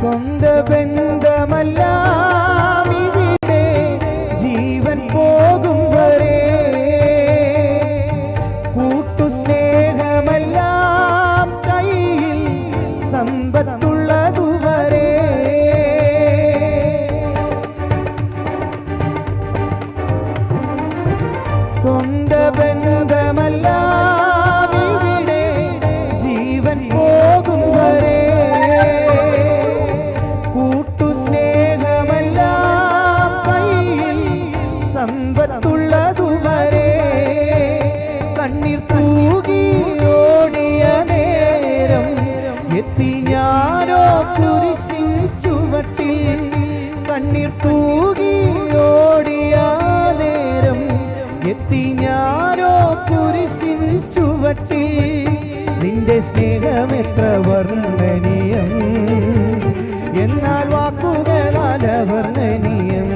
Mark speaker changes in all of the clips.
Speaker 1: സ്വന്ത ബന്ധമെല്ലാം ഇവിടെ ജീവൻ പോകും വരെ, കൂട്ടുസ്നേഹമെല്ലാം കയ്യിൽ സമ്പത്തുള്ളതുവരെ. സ്വന്ത ബന്ധമെല്ലാം ഇവിടെ ജീവൻ പോകും വരെ, കൂട്ടുസ്നേഹമെല്ലാം കയ്യിൽ സമ്പത്തുള്ളതുവരെ. കണ്ണീർ തൂകി ഓടിയ നേരം എത്തി ഞാനോ കുരിശിൻ ചുവട്ടിൽ. കണ്ണീർ തൂകി ഓടിയ നേരം എത്തി ഞാനോ കുരിശിൻ ചുവട്ടിൽ. നിന്റെ സ്നേഹം എത്ര വർണ്ണനീയം, എന്നാൽ വാക്കുകളാൽ അവർണ്ണനീയം.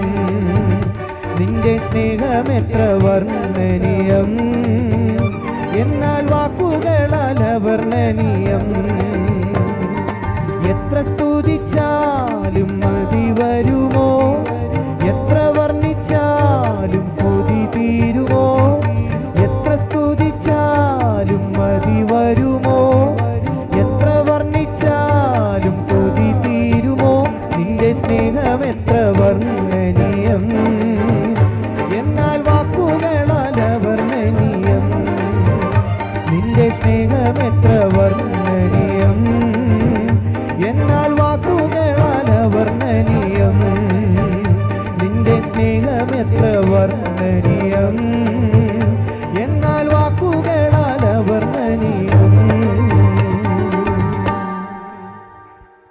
Speaker 1: നിന്റെ സ്നേഹം എത്ര വർണ്ണനീയം, എന്നാൽ വാക്കുകളാൽ അവർണ്ണനീയം. എത്ര സ്തുതിച്ചാ